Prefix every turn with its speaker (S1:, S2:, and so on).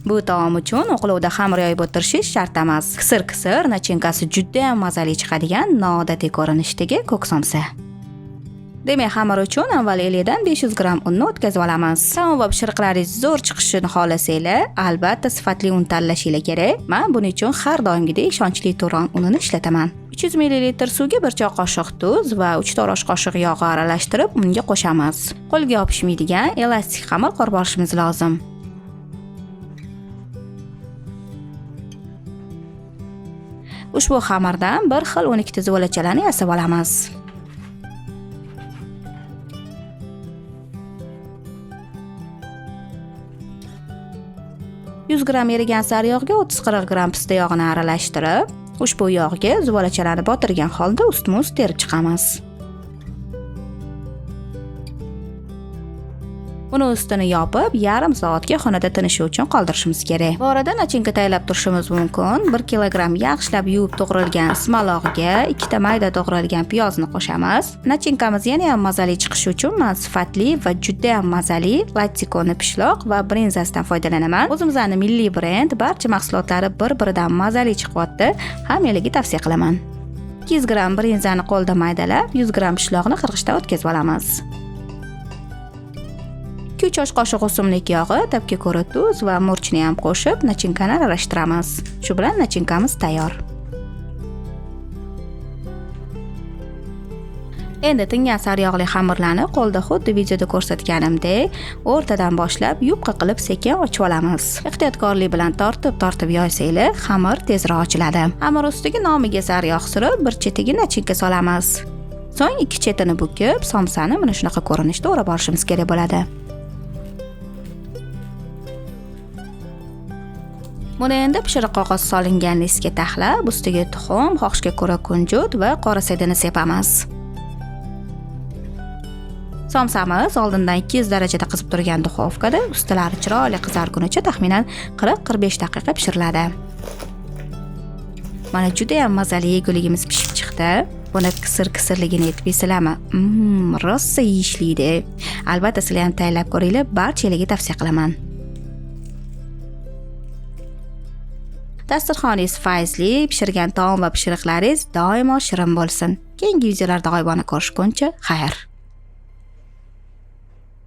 S1: Bu taom uchun o'qlovda xamir yoyib o'tirishingiz shart emas. Qisir nachinkasi juda ham mazali chiqadigan noodatiy ko'rinishdagi ko'k somsa. Demak, xamir uchun avval elakdan 500 gram unni o'tkazib olamiz. Taom va pishiriqlaringiz zo'r chiqishini xohlasanglar, albatta sifatli un tanlashingiz kerak. Men buning uchun har doimgidek ishonchli Turon unini ishlataman. 300 ml suvga 1 choy qoshiq tuz va 3 osh qoshiq yog' aralashtirib unga qo'shamiz. Qo'lga yopishmaydigan elastik xamir qilib olishimiz lozim. Ushbu xamirdan bir xil 12 zuvolachalarni yasab olamiz. Yuz gram erigan sariyog'ga 30-40 gram pista yog'ini aralashtirib, ushbu yog'ga zuvolachalarni botirgan holda ustma-ust terib chiqamiz. Uni ustini yopib, yarim soatga xonada tinishi uchun qoldirishimiz kerak. Bu orada nachinka tayyorlab turishimiz mumkin. 1 kilogram yaxshilab yuvib to'g'ralgan ismalog'ga 2 ta mayda to'g'ralgan piyozni qo'shamiz. Nachinkamiz yana ham mazali chiqishi uchun men sifatli va juda ham mazali lattikoni pishloq va brinzasidan foydalanaman. O'zimizning milliy brend barcha mahsulotlari bir-biridan mazali chiqyapti. Hammalarga tavsiya qilaman. 200 gram brinzani qo'lda maydalab, 100 gram pishloqni qirg'ichdan o'tkazib olamiz. 2 osh qoshiq o'simlik yog'i, tabga ko'ra tuz va murchni ham qo'shib, nachinkani aralashtiramiz. Shu bilan nachinkamiz tayyor. Endi tingan sariyog'li xamirlarni qo'lda xuddi videoda ko'rsatganimdek, o'rtadan boshlab yupqa qilib sekin ochib olamiz. Ehtiyotkorlik bilan tortib yoysanglar, xamir tezroq ochiladi. Xamir ustiga nomiga sariyog' surib, bir chetiga nachinka solamiz. So'ng ikki chetini bukib, somsani mana shunaqa ko'rinishda o'rab olishimiz kerak bo'ladi. Buni endi pishiriq qog'oz solingan listga taxlab, ustiga tuxum, xohishga ko'ra kunjut va qora saydini sepamiz. Somsamiz oldindan 200 darajada qizib turgan duxovkada ustilari chiroyli qizargunicha taxminan 40-45 daqiqa pishiriladi. Mana juda ham mazali yeguligimiz pishib chiqdi. Buni qisir-qisirligini aytmaysizlarmi? Rosa yeyishlaydi. Albatta sizlar ham tayyorlab ko'ringlar, barchalarga tavsiya qilaman. Dasturxoningiz fayzli, pishirgan taom va pishiriqlaringiz doimo shirin bo'lsin. Keyingi videolarda g'oyibona ko'rishguncha, xayr.